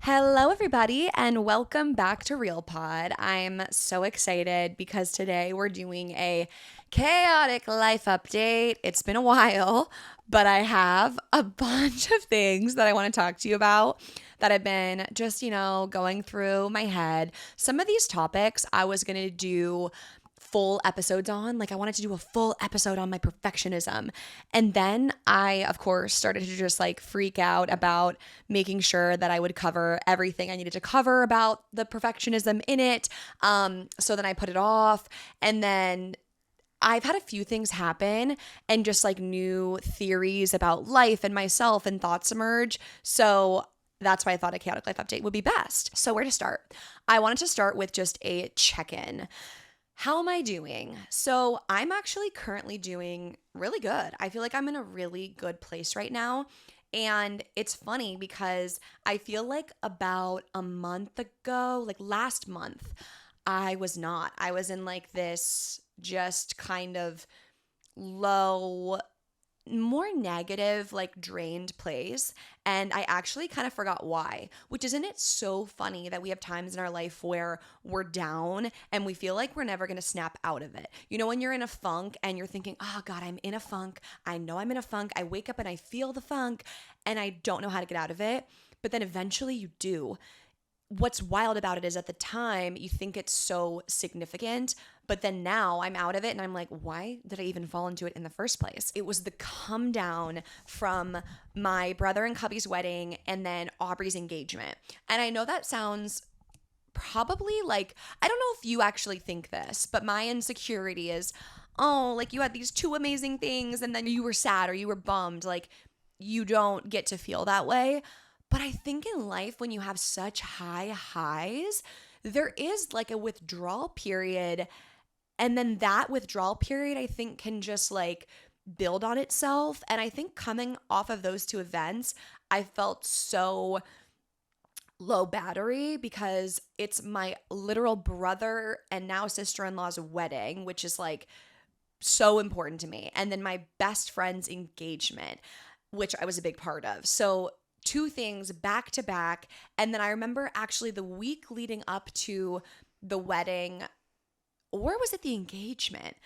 Hello, everybody, and welcome back to Real Pod. I'm so excited because today we're doing a chaotic life update. It's been a while, but I have a bunch of things that I want to talk to you about that have been just, going through my head. Some of these topics I was going to do full episodes on. Like, I wanted to do a full episode on my perfectionism. And then I, of course, started to just freak out about making sure that I would cover everything I needed to cover about the perfectionism in it. So then I put it off. And then I've had a few things happen and just new theories about life and myself and thoughts emerge. So that's why I thought a chaotic life update would be best. So where to start? I wanted to start with just a check-in. How am I doing? So I'm actually currently doing really good. I feel like I'm in a really good place right now. And it's funny because I feel like about a month ago, like last month, I was not. I was in this just kind of low, more negative, drained place. And I actually kind of forgot why, which isn't it so funny that we have times in our life where we're down and we feel like we're never going to snap out of it. You know, when you're in a funk and you're thinking, oh God, I'm in a funk. I know I'm in a funk. I wake up and I feel the funk and I don't know how to get out of it. But then eventually you do. What's wild about it is at the time you think it's so significant, but then now I'm out of it and I'm like, why did I even fall into it in the first place? It was the come down from my brother and Cubby's wedding and then Aubrey's engagement. And I know that sounds probably I don't know if you actually think this, but my insecurity is, oh, you had these two amazing things and then you were sad or you were bummed. You don't get to feel that way. But I think in life, when you have such high highs, there is a withdrawal period. And then that withdrawal period, I think, can just build on itself. And I think coming off of those two events, I felt so low battery because it's my literal brother and now sister-in-law's wedding, which is so important to me. And then my best friend's engagement, which I was a big part of. So two things back to back. And then I remember actually the week leading up to the wedding, or was it the engagement?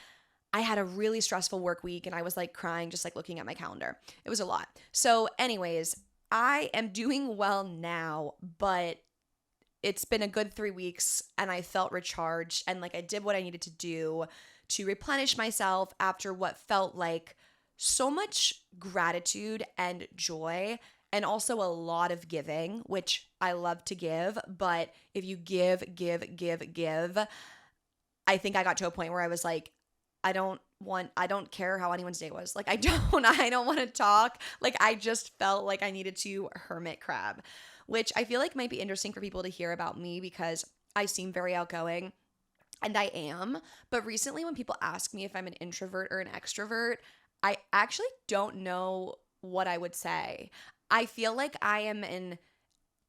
I had a really stressful work week and I was crying just looking at my calendar. It was a lot. So anyways, I am doing well now, but it's been a good 3 weeks and I felt recharged and I did what I needed to do to replenish myself after what felt like so much gratitude and joy. And also a lot of giving, which I love to give. But if you give, I think I got to a point where I was I don't care how anyone's day was. I don't want to talk. I just felt like I needed to hermit crab, which I feel might be interesting for people to hear about me because I seem very outgoing and I am. But recently when people ask me if I'm an introvert or an extrovert, I actually don't know what I would say. I feel like I am an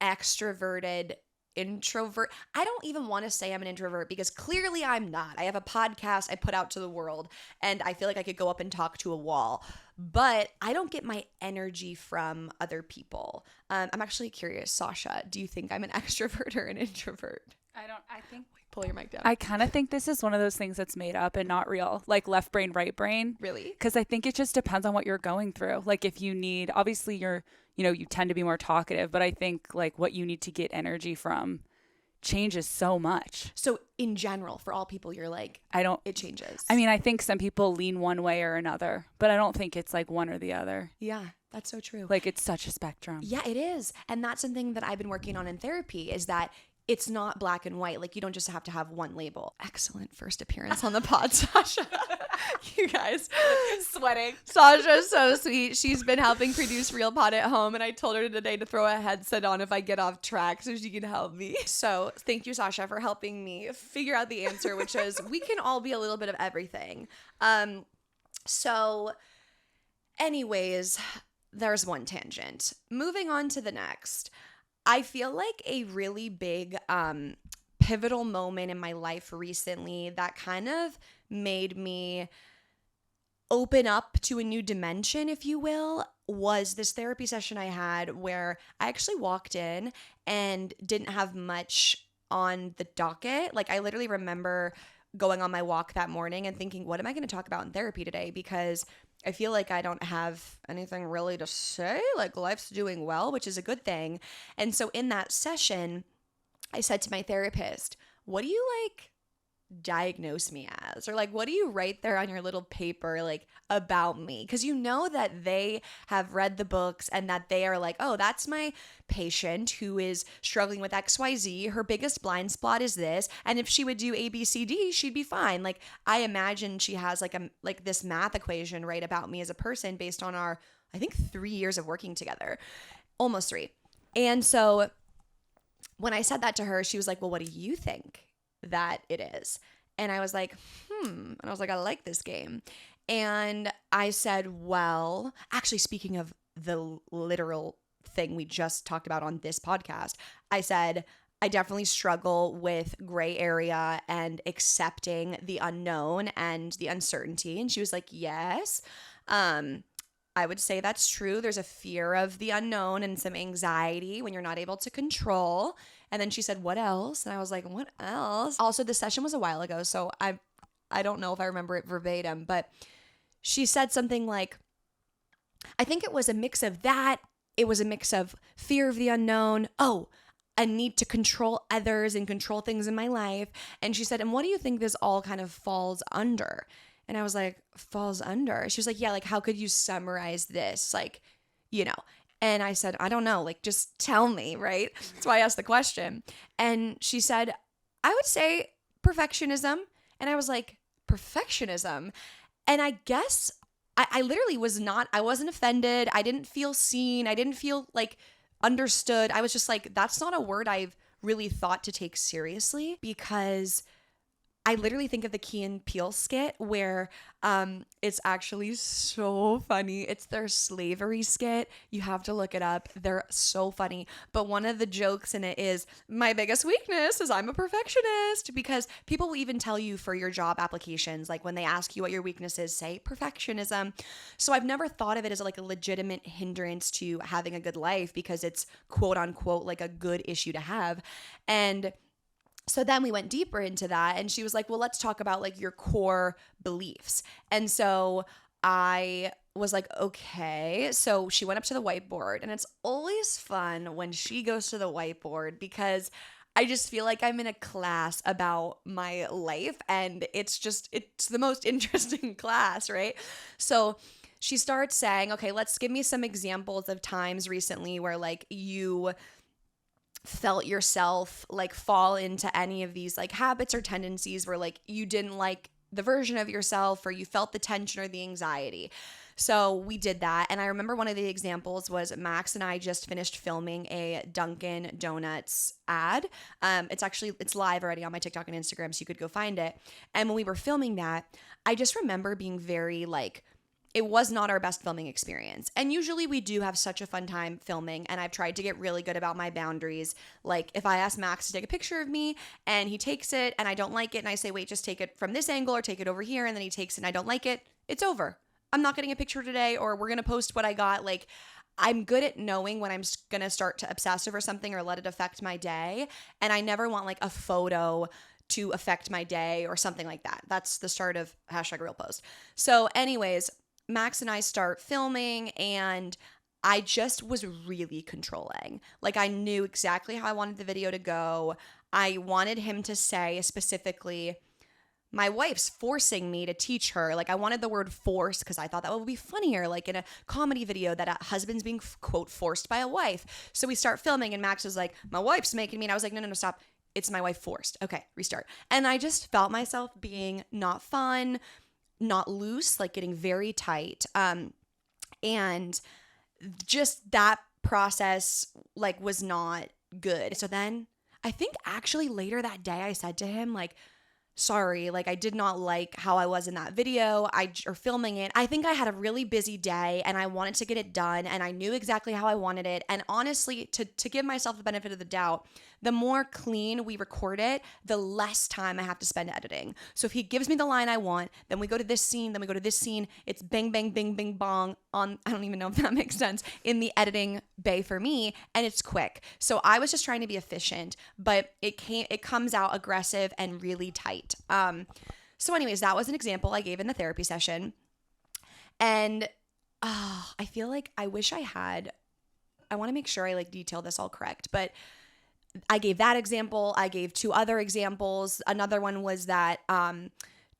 extroverted introvert. I don't even want to say I'm an introvert because clearly I'm not. I have a podcast I put out to the world and I feel like I could go up and talk to a wall, but I don't get my energy from other people. I'm actually curious, Sasha, do you think I'm an extrovert or an introvert? I think Pull your mic down. I kind of think this is one of those things that's made up and not real, like left brain, right brain. Really? Because I think it just depends on what you're going through. If you need, obviously you tend to be more talkative, but I think what you need to get energy from changes so much. So in general, for all people, you're it changes. I mean, I think some people lean one way or another, but I don't think it's one or the other. Yeah, that's so true. It's such a spectrum. Yeah, it is. And that's something that I've been working on in therapy is that it's not black and white. You don't just have to have one label. Excellent first appearance on the pod, Sasha. You guys, Sweating. Sasha's so sweet. She's been helping produce Real Pod at home, and I told her today to throw a headset on if I get off track so she can help me. So thank you, Sasha, for helping me figure out the answer, which is we can all be a little bit of everything. So anyways, there's one tangent. Moving on to the next. I feel like a really big pivotal moment in my life recently that kind of made me open up to a new dimension, if you will, was this therapy session I had where I actually walked in and didn't have much on the docket. Like, I literally remember going on my walk that morning and thinking, what am I going to talk about in therapy today? Because I feel like I don't have anything really to say. Like, life's doing well, which is a good thing. And so in that session, I said to my therapist, what do you like diagnose me as? Or like, what do you write there on your little paper, like about me? Because you know that they have read the books and that they are like, oh, that's my patient who is struggling with XYZ. Her biggest blind spot is this. And if she would do ABCD, she'd be fine. Like, I imagine she has like this math equation right about me as a person based on our, I think, 3 years of working together, almost three. And so when I said that to her, she was like, well, what do you think that it is? And I was like, And I was like, I like this game. And I said, well, actually, speaking of the literal thing we just talked about on this podcast, I said, I definitely struggle with gray area and accepting the unknown and the uncertainty. And she was like, yes. I would say that's true. There's a fear of the unknown and some anxiety when you're not able to control. And then she said, what else? And I was like, what else? Also, the session was a while ago, so I don't know if I remember it verbatim, but she said something like, I think it was a mix of that. It was a mix of fear of the unknown. Oh, a need to control others and control things in my life. And she said, and what do you think this all kind of falls under? And I was like, falls under? She was like, yeah, like, how could you summarize this? Like, you know. And I said, I don't know, like, just tell me, right? That's why I asked the question. And she said, I would say perfectionism. And I was like, perfectionism? And I guess I literally I wasn't offended. I didn't feel seen. I didn't feel like understood. I was just like, that's not a word I've really thought to take seriously, because I literally think of the Key and Peele skit where it's actually so funny. It's their slavery skit. You have to look it up. They're so funny. But one of the jokes in it is, my biggest weakness is I'm a perfectionist, because people will even tell you for your job applications, like when they ask you what your weakness is, say perfectionism. So I've never thought of it as like a legitimate hindrance to having a good life, because it's quote unquote like a good issue to have. And so then we went deeper into that, and she was like, well, let's talk about like your core beliefs. And so I was like, okay. So she went up to the whiteboard, and it's always fun when she goes to the whiteboard, because I just feel like I'm in a class about my life, and it's the most interesting class, right? So she starts saying, okay, let's give me some examples of times recently where like you felt yourself like fall into any of these like habits or tendencies where like you didn't like the version of yourself, or you felt the tension or the anxiety. So we did that. And I remember one of the examples was Max and I just finished filming a Duncan Donuts ad. It's live already on my TikTok and Instagram, so you could go find it. And when we were filming that, I just remember being very like, it was not our best filming experience. And usually we do have such a fun time filming, and I've tried to get really good about my boundaries. Like, if I ask Max to take a picture of me and he takes it and I don't like it, and I say, wait, just take it from this angle or take it over here, and then he takes it and I don't like it, it's over. I'm not getting a picture today, or we're going to post what I got. Like, I'm good at knowing when I'm going to start to obsess over something or let it affect my day. And I never want like a photo to affect my day or something like that. That's the start of #RealPost. So anyways, Max and I start filming, and I just was really controlling. Like, I knew exactly how I wanted the video to go. I wanted him to say specifically, my wife's forcing me to teach her. Like, I wanted the word force because I thought that would be funnier, like in a comedy video, that a husband's being, quote, forced by a wife. So we start filming, and Max was like, my wife's making me. And I was like, no, stop. It's my wife forced. Okay, restart. And I just felt myself being not fun, not loose, like getting very tight. And just that process like was not good. So then I think actually later that day I said to him like, sorry, like I did not like how I was in that video or filming it. I think I had a really busy day and I wanted to get it done and I knew exactly how I wanted it. And honestly, to give myself the benefit of the doubt, the more clean we record it, the less time I have to spend editing. So if he gives me the line I want, then we go to this scene, then we go to this scene, it's bang, bang, bing, bing, bong on, I don't even know if that makes sense, in the editing bay for me, and it's quick. So I was just trying to be efficient, but it comes out aggressive and really tight. So anyways, that was an example I gave in the therapy session. And I feel like I wish I want to make sure I like detail this all correct, but I gave that example. I gave two other examples. Another one was that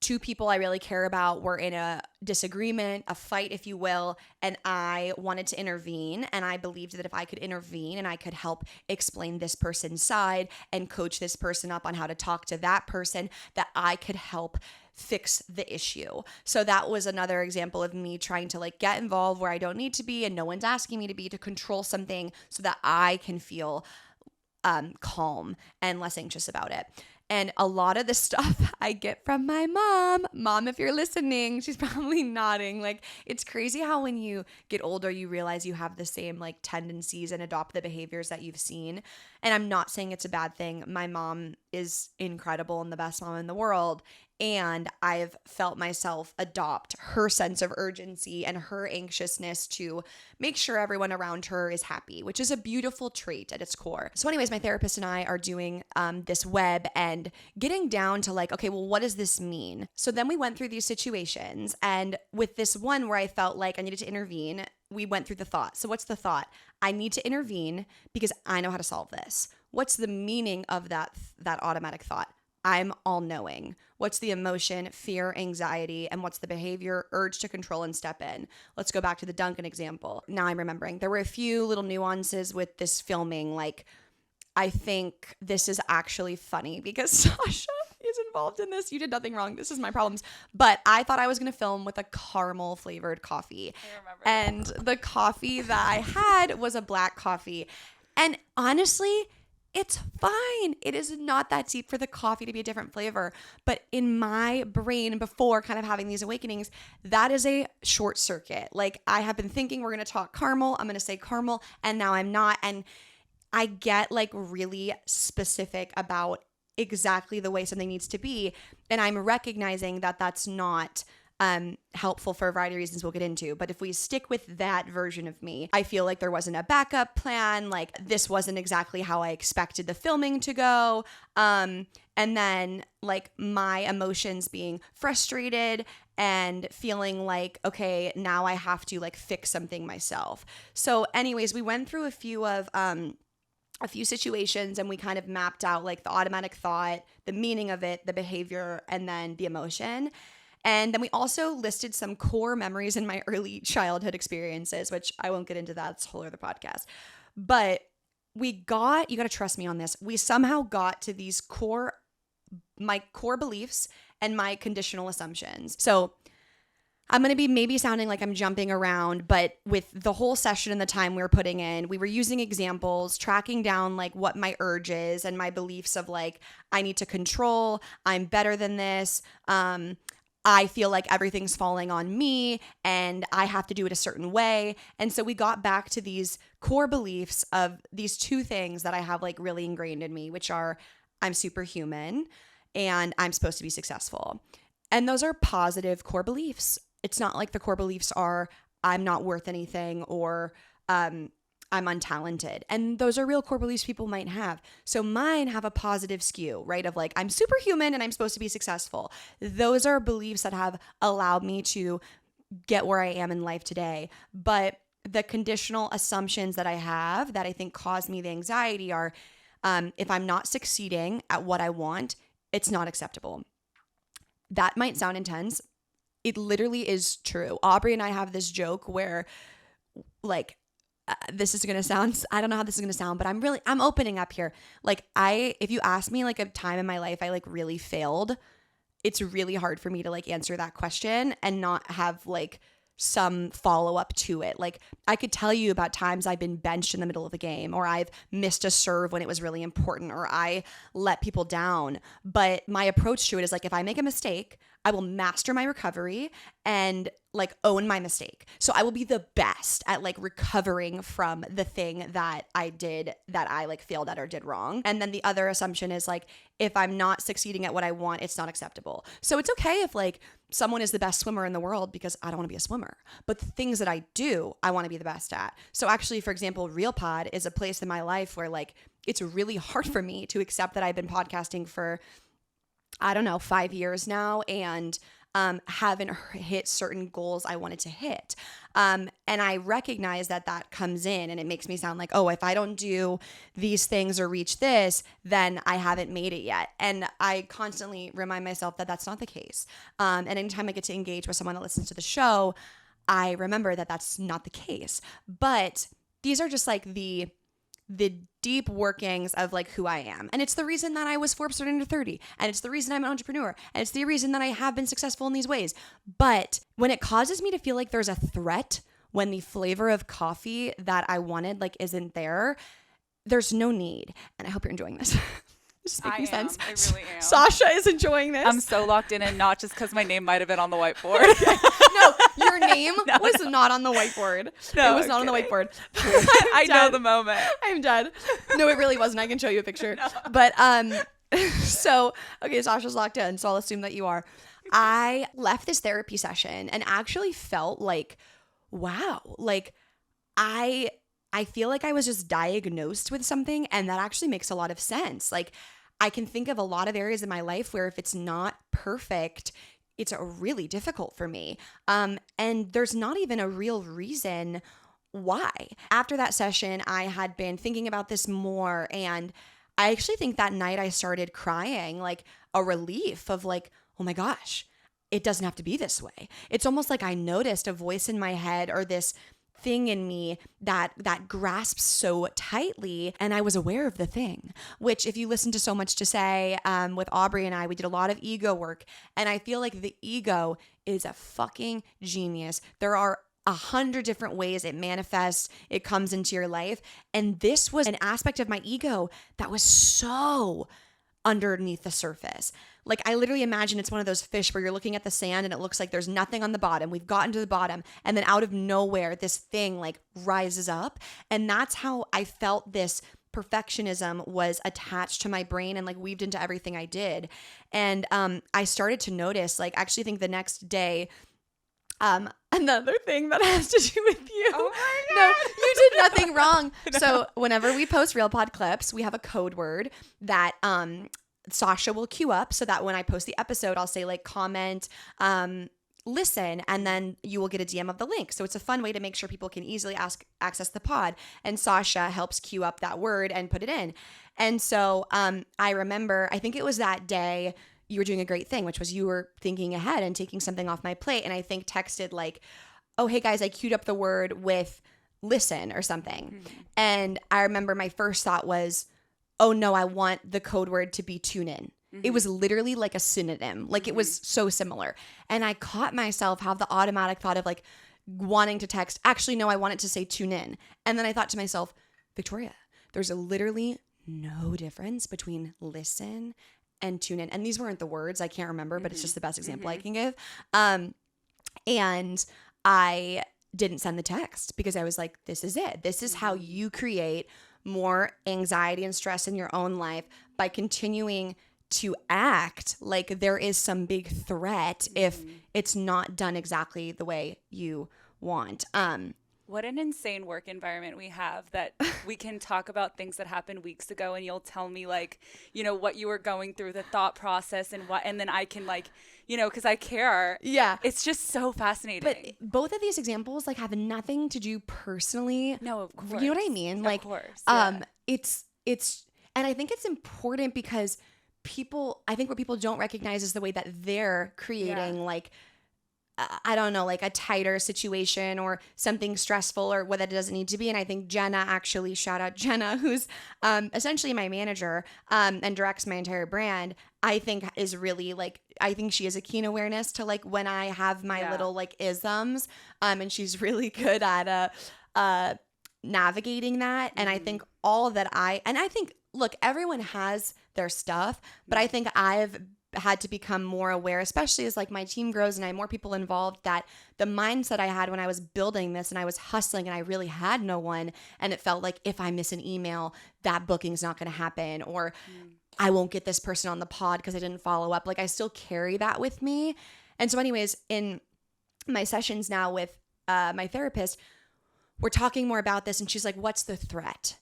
two people I really care about were in a disagreement, a fight, if you will, and I wanted to intervene. And I believed that if I could intervene and I could help explain this person's side and coach this person up on how to talk to that person, that I could help fix the issue. So that was another example of me trying to like get involved where I don't need to be and no one's asking me to be, to control something so that I can feel calm and less anxious about it. And a lot of the stuff I get from my mom. Mom, if you're listening, she's probably nodding. Like, it's crazy how when you get older, you realize you have the same like tendencies and adopt the behaviors that you've seen. And I'm not saying it's a bad thing. My mom is incredible and the best mom in the world. And I've felt myself adopt her sense of urgency and her anxiousness to make sure everyone around her is happy, which is a beautiful trait at its core. So anyways, my therapist and I are doing this web and getting down to like, okay, well, what does this mean? So then we went through these situations. And with this one where I felt like I needed to intervene, we went through the thought. So what's the thought? I need to intervene because I know how to solve this. What's the meaning of that automatic thought? I'm all knowing. What's the emotion, fear, anxiety, and what's the behavior, urge to control and step in? Let's go back to the Duncan example. Now I'm remembering. There were a few little nuances with this filming. Like, I think this is actually funny because Sasha is involved in this. You did nothing wrong. This is my problems. But I thought I was going to film with a caramel flavored coffee. I remember. And the coffee that I had was a black coffee. And honestly, it's fine. It is not that deep for the coffee to be a different flavor. But in my brain, before kind of having these awakenings, that is a short circuit. Like, I have been thinking we're going to talk caramel. I'm going to say caramel, and now I'm not. And I get like really specific about exactly the way something needs to be. And I'm recognizing that that's not helpful for a variety of reasons we'll get into. But if we stick with that version of me, I feel like there wasn't a backup plan. Like, this wasn't exactly how I expected the filming to go. And then like my emotions being frustrated and feeling like, okay, now I have to like fix something myself. So anyways, we went through a few situations and we kind of mapped out like the automatic thought, the meaning of it, the behavior, and then the emotion. And then we also listed some core memories in my early childhood experiences, which I won't get into that. It's a whole other podcast. But you got to trust me on this. We somehow got to these my core beliefs and my conditional assumptions. So I'm going to be maybe sounding like I'm jumping around, but with the whole session and the time we were putting in, we were using examples, tracking down like what my urges and my beliefs of like, I need to control, I'm better than this, I feel like everything's falling on me and I have to do it a certain way. And so we got back to these core beliefs of these two things that I have like really ingrained in me, which are I'm superhuman and I'm supposed to be successful. And those are positive core beliefs. It's not like the core beliefs are I'm not worth anything or I'm untalented. And those are real core beliefs people might have. So mine have a positive skew, right? Of like, I'm superhuman and I'm supposed to be successful. Those are beliefs that have allowed me to get where I am in life today. But the conditional assumptions that I have that I think cause me the anxiety are if I'm not succeeding at what I want, it's not acceptable. That might sound intense. It literally is true. Aubrey and I have this joke where like, this is going to sound, I don't know how this is going to sound, but I'm opening up here. Like if you ask me like a time in my life I like really failed, it's really hard for me to like answer that question and not have like some follow up to it. Like I could tell you about times I've been benched in the middle of a game, or I've missed a serve when it was really important, or I let people down. But my approach to it is like, if I make a mistake, I will master my recovery and like own my mistake. So I will be the best at like recovering from the thing that I did, that I like failed at or did wrong. And then the other assumption is like, if I'm not succeeding at what I want, it's not acceptable. So it's okay if like someone is the best swimmer in the world, because I don't want to be a swimmer. But the things that I do, I want to be the best at. So actually, for example, RealPod is a place in my life where like it's really hard for me to accept that I've been podcasting for, I don't know, 5 years now, and haven't hit certain goals I wanted to hit. And I recognize that that comes in, and it makes me sound like, oh, if I don't do these things or reach this, then I haven't made it yet. And I constantly remind myself that that's not the case. And anytime I get to engage with someone that listens to the show, I remember that that's not the case. But these are just like the deep workings of like who I am. And it's the reason that I was Forbes 30 under 30. And it's the reason I'm an entrepreneur. And it's the reason that I have been successful in these ways. But when it causes me to feel like there's a threat, when the flavor of coffee that I wanted like isn't there, there's no need. And I hope you're enjoying this. Is this making sense? I really am. Sasha is enjoying this. I'm so locked in, and not just because my name might have been on the whiteboard. No, your name was not on the whiteboard. No, it was not on the whiteboard. I know the moment. I'm dead. No, it really wasn't. I can show you a picture. No. But so okay, Sasha's locked in, so I'll assume that you are. I left this therapy session and actually felt like, wow, like I feel like I was just diagnosed with something, and that actually makes a lot of sense. Like I can think of a lot of areas in my life where if it's not perfect, it's really difficult for me. And there's not even a real reason why. After that session, I had been thinking about this more, and I actually think that night I started crying, like a relief of like, oh my gosh, it doesn't have to be this way. It's almost like I noticed a voice in my head, or this thing in me that grasps so tightly, and I was aware of the thing, which if you listen to So Much to Say with Aubrey and I, we did a lot of ego work, and I feel like the ego is a fucking genius. There are 100 different ways it manifests, it comes into your life, and this was an aspect of my ego that was so underneath the surface. Like I literally imagine it's one of those fish where you're looking at the sand and it looks like there's nothing on the bottom. We've gotten to the bottom, and then out of nowhere, this thing like rises up. And that's how I felt this perfectionism was attached to my brain and like weaved into everything I did. And I started to notice, like, I actually think the next day, another thing that has to do with you. Oh my No, God. you did nothing wrong. No. So whenever we post RealPod clips, we have a code word that Sasha will queue up, so that when I post the episode, I'll say like comment, listen, and then you will get a DM of the link. So it's a fun way to make sure people can easily access the pod. And Sasha helps queue up that word and put it in. And so I remember, I think it was that day, you were doing a great thing, which was you were thinking ahead and taking something off my plate. And I think texted like, oh, hey guys, I queued up the word with listen or something. Mm-hmm. And I remember my first thought was, oh no, I want the code word to be tune in. Mm-hmm. It was literally like a synonym. Like it was so similar. And I caught myself have the automatic thought of like wanting to text, actually, no, I want it to say tune in. And then I thought to myself, Victoria, there's literally no difference between listen and tune in. And these weren't the words, I can't remember, but it's just the best example I can give. And I didn't send the text because I was like, this is it. This is how you create more anxiety and stress in your own life, by continuing to act like there is some big threat if it's not done exactly the way you want. What an insane work environment we have, that we can talk about things that happened weeks ago, and you'll tell me like, you know, what you were going through, the thought process, and then I can like, you know, because I care. Yeah. It's just so fascinating. But both of these examples like have nothing to do personally. No, of course. You know what I mean? Like, of course. Yeah. It's, and I think it's important because I think what people don't recognize is the way that they're creating like I don't know, like a tighter situation or something stressful or what it doesn't need to be. And I think Jenna, actually, shout out Jenna, who's essentially my manager and directs my entire brand, I think is really like, I think she has a keen awareness to like when I have my little like isms, and she's really good at navigating that. And I think all that and I think, look, everyone has their stuff, but I think I've had to become more aware, especially as like my team grows and I have more people involved, that the mindset I had when I was building this and I was hustling and I really had no one, and it felt like if I miss an email, that booking's not going to happen, or I won't get this person on the pod because I didn't follow up. Like I still carry that with me. And so anyways, in my sessions now with my therapist, we're talking more about this and she's like, what's the threat?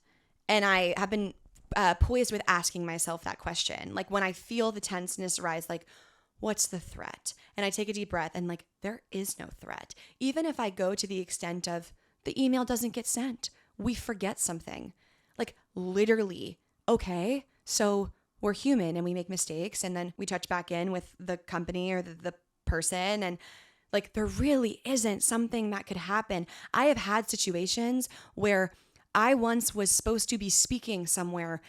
And I have been poised with asking myself that question. Like when I feel the tenseness rise, like, what's the threat? And I take a deep breath and like, there is no threat. Even if I go to the extent of the email doesn't get sent, we forget something. Like literally, okay, so we're human and we make mistakes and then we touch back in with the company or the person, and like there really isn't something that could happen. I have had situations where I once was supposed to be speaking somewhere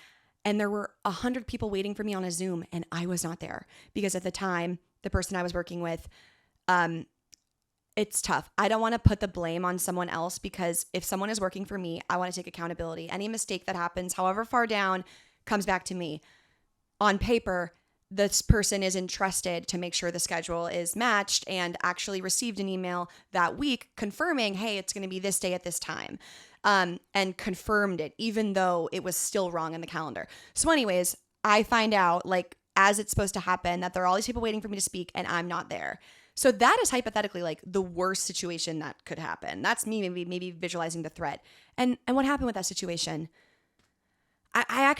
and there were 100 people waiting for me on a Zoom and I was not there because at the time, the person I was working with, it's tough. I don't want to put the blame on someone else because if someone is working for me, I want to take accountability. Any mistake that happens, however far down, comes back to me. On paper, this person is entrusted to make sure the schedule is matched and actually received an email that week confirming, hey, it's going to be this day at this time. And confirmed it, even though it was still wrong in the calendar. So anyways, I find out like as it's supposed to happen that there are all these people waiting for me to speak and I'm not there. So that is hypothetically like the worst situation that could happen. That's me maybe visualizing the threat. And what happened with that situation? I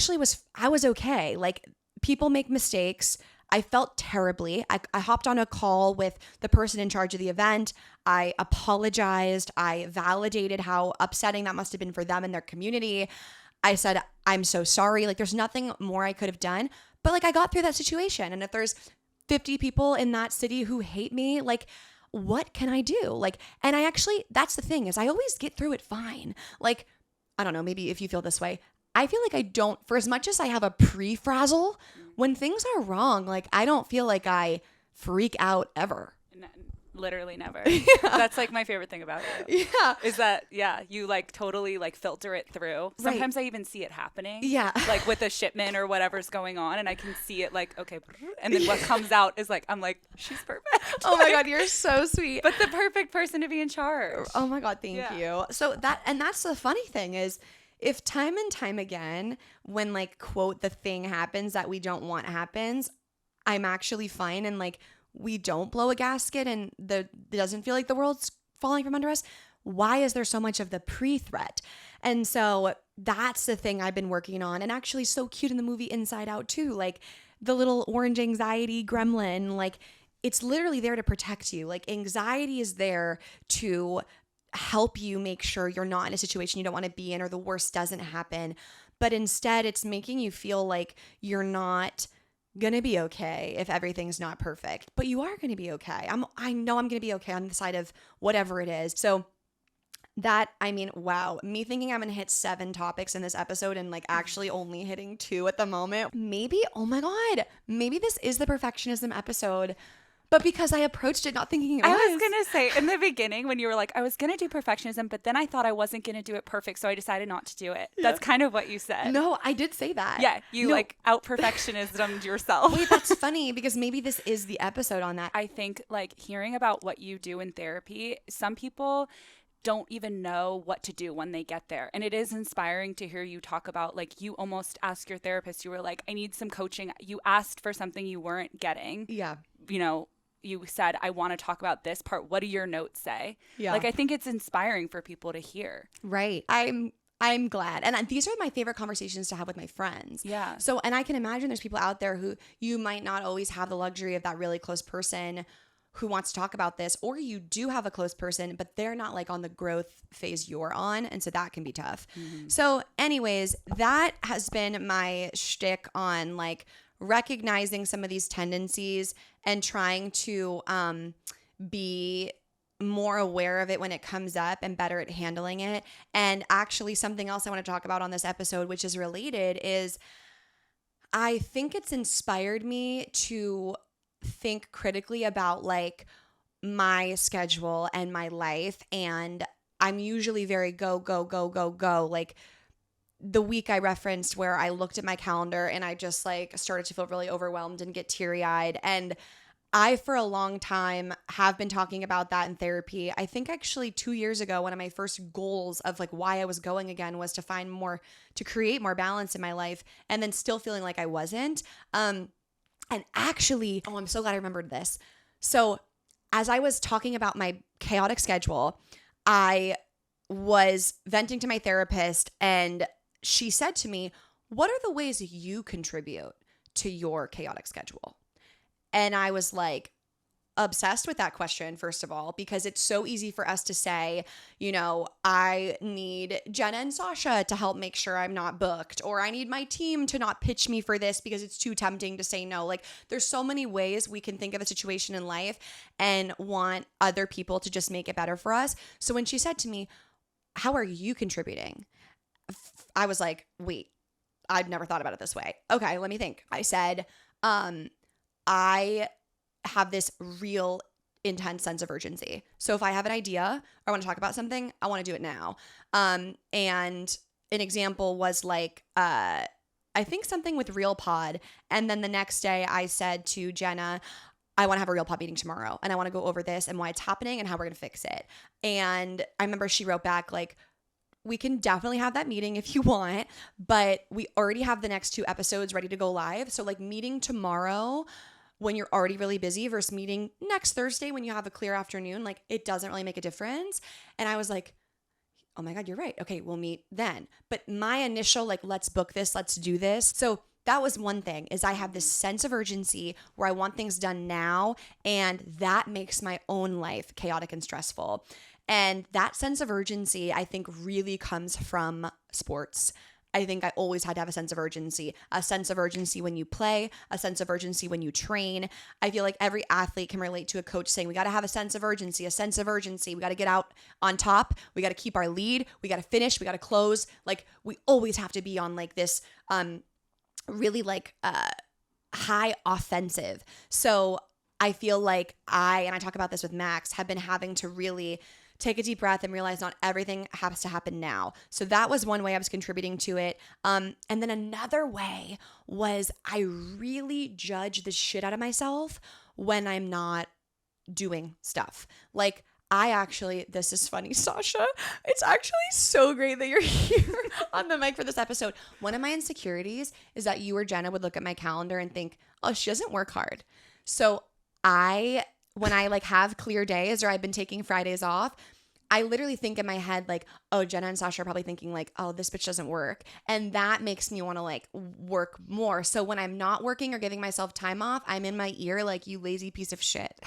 was okay. Like people make mistakes. I felt terribly. I hopped on a call with the person in charge of the event. I apologized. I validated how upsetting that must have been for them and their community. I said, I'm so sorry. Like there's nothing more I could have done. But like I got through that situation. And if there's 50 people in that city who hate me, like what can I do? Like, and I actually, that's the thing is I always get through it fine. Like, I don't know, maybe if you feel this way, I feel like I don't, for as much as I have a pre-frazzle, when things are wrong, like I don't feel like I freak out ever. Literally never. Yeah. That's like my favorite thing about you. Yeah. Is that, you like totally like filter it through. Sometimes I even see it happening. Yeah. Like with a shipment or whatever's going on and I can see it like, okay. And then what comes out is like, I'm like, she's perfect. Oh my God, you're so sweet. But the perfect person to be in charge. Oh my God, thank you. So that's the funny thing is, if time and time again, when like quote the thing happens that we don't want happens, I'm actually fine and like we don't blow a gasket and it doesn't feel like the world's falling from under us, why is there so much of the pre-threat? And so that's the thing I've been working on, and actually so cute in the movie Inside Out too, like the little orange anxiety gremlin, like it's literally there to protect you. Like anxiety is there to help you make sure you're not in a situation you don't want to be in or the worst doesn't happen. But instead, it's making you feel like you're not going to be okay if everything's not perfect. But you are going to be okay. I know I'm going to be okay on the side of whatever it is. So that, I mean, wow, me thinking I'm going to hit 7 topics in this episode and like actually only hitting 2 at the moment. Maybe, oh my God, maybe this is the perfectionism episode. But because I approached it not thinking it was. I was going to say in the beginning when you were like, I was going to do perfectionism, but then I thought I wasn't going to do it perfect. So I decided not to do it. Yeah. That's kind of what you said. No, I did say that. Yeah. You like out perfectionismed yourself. Wait, that's funny because maybe this is the episode on that. I think like hearing about what you do in therapy, some people don't even know what to do when they get there. And it is inspiring to hear you talk about like you almost asked your therapist, you were like, I need some coaching. You asked for something you weren't getting. Yeah. You know, you said, I want to talk about this part. What do your notes say? Yeah. Like, I think it's inspiring for people to hear. Right. I'm glad. And these are my favorite conversations to have with my friends. Yeah. So, and I can imagine there's people out there who you might not always have the luxury of that really close person who wants to talk about this, or you do have a close person, but they're not like on the growth phase you're on. And so that can be tough. Mm-hmm. So anyways, that has been my shtick on like recognizing some of these tendencies and trying to be more aware of it when it comes up and better at handling it. And actually, something else I want to talk about on this episode, which is related, is I think it's inspired me to think critically about like my schedule and my life. And I'm usually very go, go, go, go, go. Like the week I referenced where I looked at my calendar and I just like started to feel really overwhelmed and get teary eyed. And I, for a long time, have been talking about that in therapy. I think actually 2 years ago, one of my first goals of like why I was going again was to find more, to create more balance in my life, and then still feeling like I wasn't. And actually, oh, I'm so glad I remembered this. So as I was talking about my chaotic schedule, I was venting to my therapist, and she said to me, "What are the ways you contribute to your chaotic schedule?" And I was like obsessed with that question, first of all, because it's so easy for us to say, you know, I need Jenna and Sasha to help make sure I'm not booked, or I need my team to not pitch me for this because it's too tempting to say no. Like there's so many ways we can think of a situation in life and want other people to just make it better for us. So when she said to me, "How are you contributing?" I was like, wait, I've never thought about it this way. Okay, let me think. I said, I have this real intense sense of urgency. So if I have an idea or I want to talk about something, I want to do it now. And an example was like, I think something with Real Pod. And then the next day I said to Jenna, I want to have a Real Pod meeting tomorrow and I want to go over this and why it's happening and how we're going to fix it. And I remember she wrote back like, "We can definitely have that meeting if you want, but we already have the next 2 episodes ready to go live. So like meeting tomorrow when you're already really busy versus meeting next Thursday when you have a clear afternoon, like it doesn't really make a difference." And I was like, oh my God, you're right. Okay, we'll meet then. But my initial like, let's book this, let's do this. So that was one thing, is I have this sense of urgency where I want things done now, and that makes my own life chaotic and stressful. And that sense of urgency, I think, really comes from sports. I think I always had to have a sense of urgency when you play, a sense of urgency when you train. I feel like every athlete can relate to a coach saying, we got to have a sense of urgency, a sense of urgency. We got to get out on top. We got to keep our lead. We got to finish. We got to close. Like we always have to be on like this, really like, high offensive. So I feel like and I talk about this with Max, have been having to really take a deep breath and realize not everything has to happen now. So that was one way I was contributing to it. And then another way was I really judge the shit out of myself when I'm not doing stuff. Like this is funny, Sasha. It's actually so great that you're here on the mic for this episode. One of my insecurities is that you or Jenna would look at my calendar and think, oh, she doesn't work hard. So when I like have clear days or I've been taking Fridays off, I literally think in my head like, oh, Jenna and Sasha are probably thinking like, oh, this bitch doesn't work. And that makes me want to like work more. So when I'm not working or giving myself time off, I'm in my ear like, you lazy piece of shit.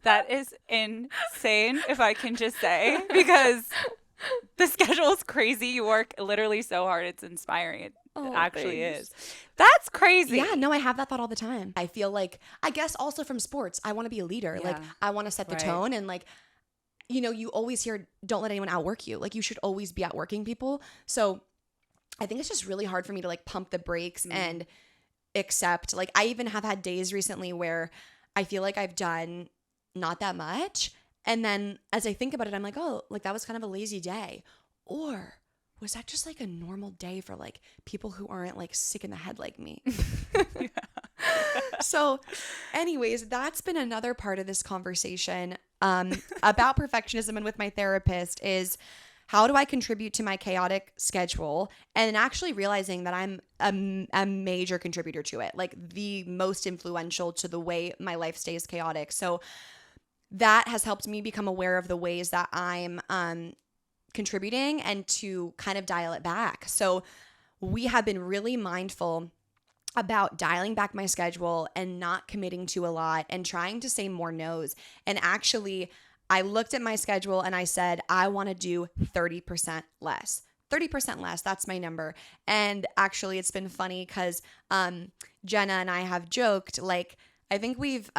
That is insane, if I can just say, because the schedule is crazy. You work literally so hard. It's inspiring. It actually is. That's crazy. Yeah, no, I have that thought all the time. I feel like, I guess also from sports, I want to be a leader. Yeah. Like I want to set the tone, and like, you know, you always hear, don't let anyone outwork you. Like you should always be outworking people. So I think it's just really hard for me to like pump the brakes and accept. Like I even have had days recently where I feel like I've done not that much. And then as I think about it, I'm like, oh, like that was kind of a lazy day. Or was that just like a normal day for like people who aren't like sick in the head like me? So anyways, that's been another part of this conversation about perfectionism and with my therapist is how do I contribute to my chaotic schedule, and actually realizing that I'm a major contributor to it, like the most influential to the way my life stays chaotic. So that has helped me become aware of the ways that I'm contributing and to kind of dial it back. So we have been really mindful about dialing back my schedule and not committing to a lot and trying to say more no's. And actually, I looked at my schedule and I said, I want to do 30% less. 30% less, that's my number. And actually, it's been funny because Jenna and I have joked, like, I think we've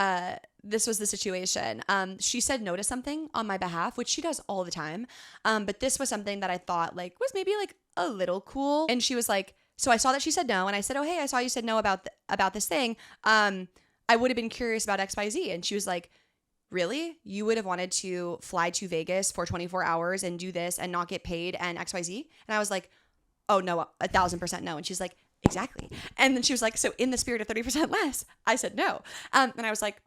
this was the situation. She said no to something on my behalf, which she does all the time. But this was something that I thought like was maybe like a little cool. And she was like, so I saw that she said no, and I said, oh hey, I saw you said no about this thing. I would have been curious about XYZ. And she was like, really? You would have wanted to fly to Vegas for 24 hours and do this and not get paid and XYZ? And I was like, oh no, 1,000% no. And she's like, exactly. And then she was like, so in the spirit of 30% less, I said no. And I was like,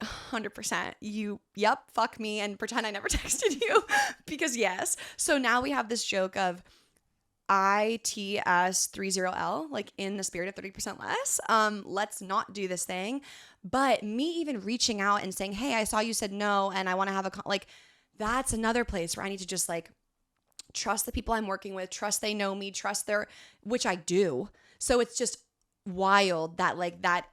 100%. Yep, fuck me and pretend I never texted you because yes. So now we have this joke of ITS30L, like in the spirit of 30% less. Let's not do this thing. But me even reaching out and saying, hey, I saw you said no and I want to have like, that's another place where I need to just like trust the people I'm working with, trust they know me, trust which I do. So it's just wild that like that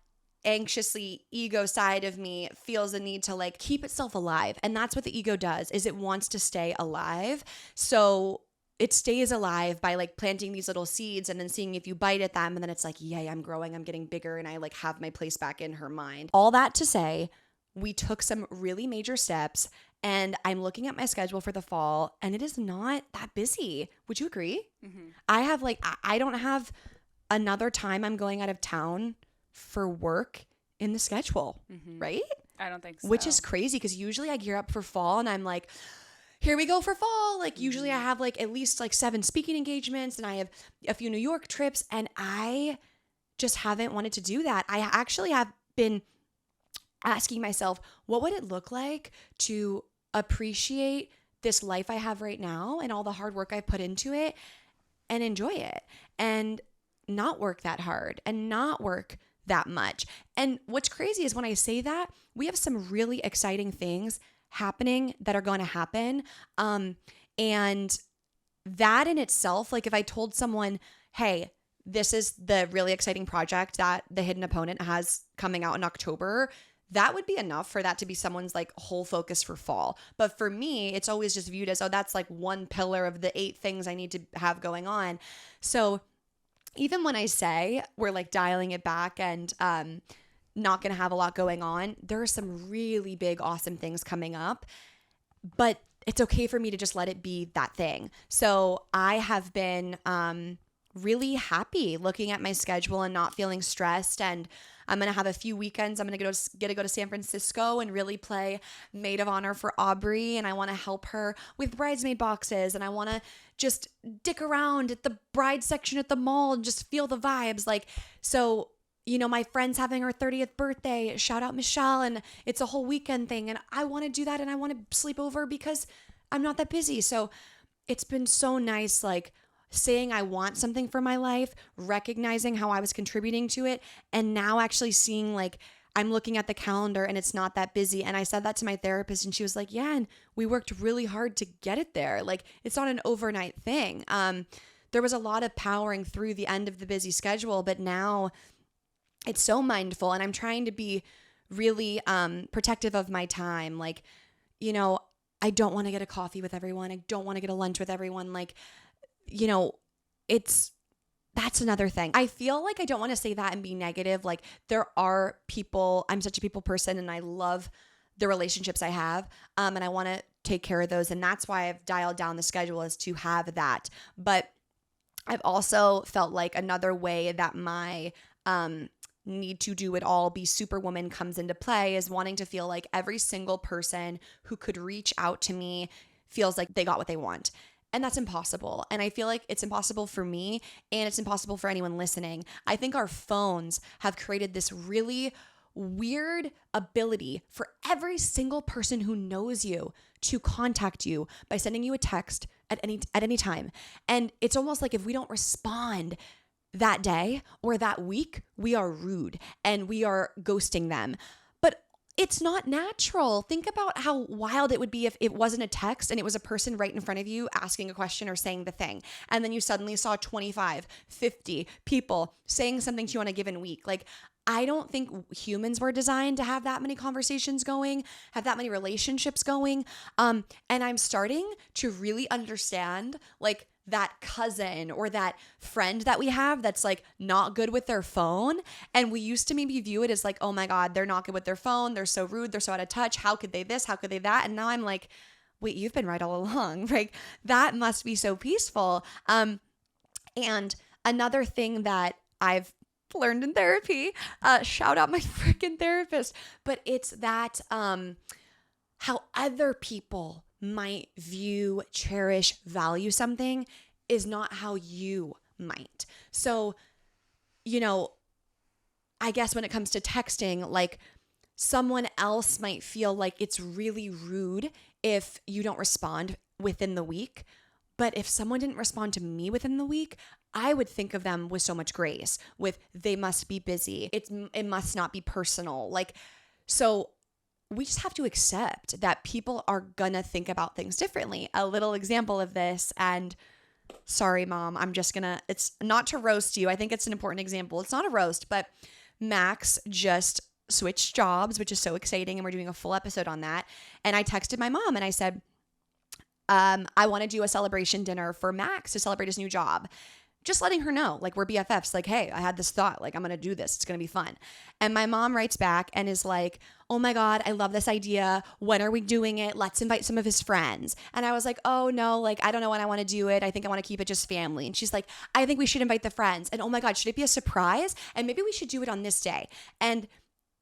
anxiously ego side of me feels a need to like keep itself alive. And that's what the ego does, is it wants to stay alive. So it stays alive by like planting these little seeds and then seeing if you bite at them. And then it's like, yay, I'm growing, I'm getting bigger. And I like have my place back in her mind. All that to say, we took some really major steps and I'm looking at my schedule for the fall and it is not that busy. Would you agree? Mm-hmm. I have like, I don't have another time I'm going out of town for work in the schedule, right? I don't think so. Which is crazy because usually I gear up for fall and I'm like, here we go for fall. Like usually I have like at least like 7 speaking engagements and I have a few New York trips and I just haven't wanted to do that. I actually have been asking myself, what would it look like to appreciate this life I have right now and all the hard work I've put into it and enjoy it and not work that hard and not work that much. And what's crazy is when I say that, we have some really exciting things happening that are going to happen. And that in itself, like if I told someone, hey, this is the really exciting project that The Hidden Opponent has coming out in October, that would be enough for that to be someone's like whole focus for fall. But for me, it's always just viewed as, oh, that's like one pillar of the 8 things I need to have going on. So even when I say we're like dialing it back and not going to have a lot going on, there are some really big, awesome things coming up, but it's okay for me to just let it be that thing. So I have been really happy looking at my schedule and not feeling stressed. And I'm going to have a few weekends. I'm going to get to go to San Francisco and really play maid of honor for Aubrey. And I want to help her with bridesmaid boxes. And I want to just dick around at the bride section at the mall and just feel the vibes. Like, so, you know, my friend's having her 30th birthday. Shout out Michelle. And it's a whole weekend thing. And I want to do that. And I want to sleep over because I'm not that busy. So it's been so nice, like, saying I want something for my life, recognizing how I was contributing to it, and now actually seeing like I'm looking at the calendar and it's not that busy. And I said that to my therapist and she was like, yeah, and we worked really hard to get it there. Like it's not an overnight thing. There was a lot of powering through the end of the busy schedule, but now it's so mindful and I'm trying to be really protective of my time. Like, you know, I don't want to get a coffee with everyone. I don't want to get a lunch with everyone. Like, you know, that's another thing. I feel like I don't want to say that and be negative. Like there are people, I'm such a people person and I love the relationships I have. And I want to take care of those. And that's why I've dialed down the schedule, is to have that. But I've also felt like another way that my, need to do it all, be Superwoman comes into play, is wanting to feel like every single person who could reach out to me feels like they got what they want. And that's impossible. And I feel like it's impossible for me and it's impossible for anyone listening. I think our phones have created this really weird ability for every single person who knows you to contact you by sending you a text at any time. And it's almost like if we don't respond that day or that week, we are rude and we are ghosting them. But it's not natural. Think about how wild it would be if it wasn't a text and it was a person right in front of you asking a question or saying the thing. And then you suddenly saw 25, 50 people saying something to you on a given week. Like, I don't think humans were designed to have that many conversations going, have that many relationships going. And I'm starting to really understand like that cousin or that friend that we have that's like not good with their phone. And we used to maybe view it as like, oh my God, they're not good with their phone. They're so rude. They're so out of touch. How could they this? How could they that? And now I'm like, wait, you've been right all along. Like that must be so peaceful. And another thing that I've learned in therapy, shout out my freaking therapist, but it's that how other people might view, cherish, value something is not how you might. So, you know, I guess when it comes to texting, like someone else might feel like it's really rude if you don't respond within the week. But if someone didn't respond to me within the week, I would think of them with so much grace, with they must be busy. It must not be personal. Like, so we just have to accept that people are gonna think about things differently. A little example of this, and sorry, mom, it's not to roast you. I think it's an important example. It's not a roast, but Max just switched jobs, which is so exciting. And we're doing a full episode on that. And I texted my mom and I said, I want to do a celebration dinner for Max to celebrate his new job. Just letting her know, like we're BFFs, like, hey, I had this thought, like I'm going to do this. It's going to be fun. And my mom writes back and is like, oh my God, I love this idea. When are we doing it? Let's invite some of his friends. And I was like, oh no, like, I don't know when I want to do it. I think I want to keep it just family. And she's like, I think we should invite the friends. And oh my God, should it be a surprise? And maybe we should do it on this day. And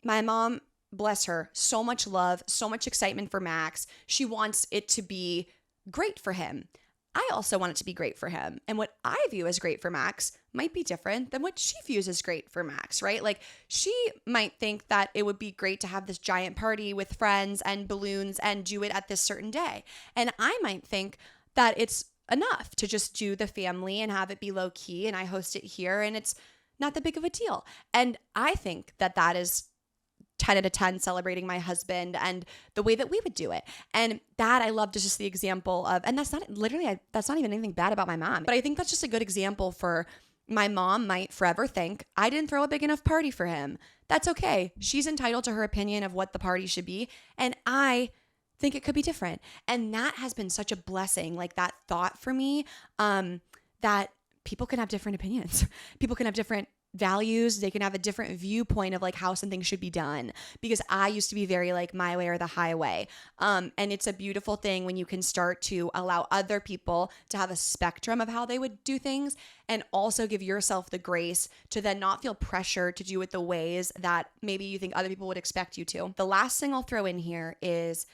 my mom, bless her, so much love, so much excitement for Max. She wants it to be great for him. I also want it to be great for him. And what I view as great for Max might be different than what she views as great for Max, right? Like she might think that it would be great to have this giant party with friends and balloons and do it at this certain day. And I might think that it's enough to just do the family and have it be low key and I host it here and it's not that big of a deal. And I think that that is 10 out of 10 celebrating my husband and the way that we would do it. And that I loved is just the example of, and that's not literally, that's not even anything bad about my mom, but I think that's just a good example for my mom might forever think I didn't throw a big enough party for him. That's okay. She's entitled to her opinion of what the party should be. And I think it could be different. And that has been such a blessing, like that thought for me, that people can have different opinions. People can have different values. They can have a different viewpoint of like how something should be done, because I used to be very like my way or the highway. And it's a beautiful thing when you can start to allow other people to have a spectrum of how they would do things and also give yourself the grace to then not feel pressure to do it the ways that maybe you think other people would expect you to. The last thing I'll throw in here is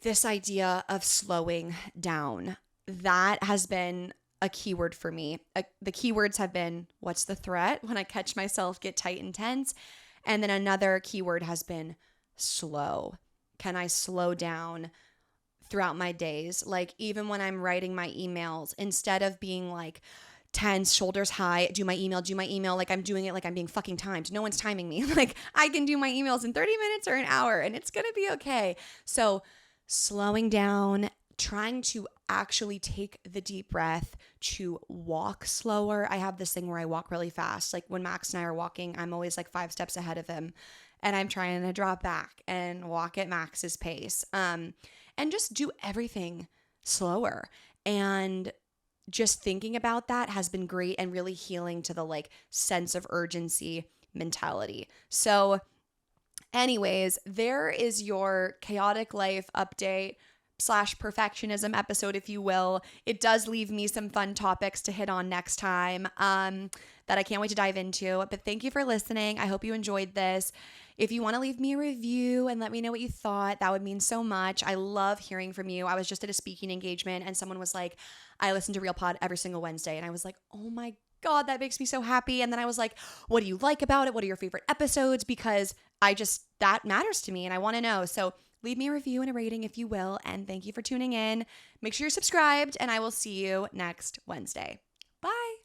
this idea of slowing down. That has been a keyword for me. The keywords have been, what's the threat when I catch myself get tight and tense? And then another keyword has been slow. Can I slow down throughout my days? Like even when I'm writing my emails, instead of being like tense, shoulders high, do my email, like I'm doing it like I'm being fucking timed. No one's timing me. Like I can do my emails in 30 minutes or an hour and it's going to be okay. So slowing down, trying to actually take the deep breath, to walk slower. I have this thing where I walk really fast. Like when Max and I are walking, I'm always like 5 steps ahead of him and I'm trying to drop back and walk at Max's pace. And just do everything slower. And just thinking about that has been great and really healing to the like sense of urgency mentality. So anyways, there is your chaotic life update / perfectionism episode, if you will. It does leave me some fun topics to hit on next time that I can't wait to dive into. But thank you for listening. I hope you enjoyed this. If you want to leave me a review and let me know what you thought, that would mean so much. I love hearing from you. I was just at a speaking engagement and someone was like, I listen to Real Pod every single Wednesday. And I was like, oh my God, that makes me so happy. And then I was like, what do you like about it? What are your favorite episodes? Because that matters to me and I want to know. So leave me a review and a rating if you will. And thank you for tuning in. Make sure you're subscribed and I will see you next Wednesday.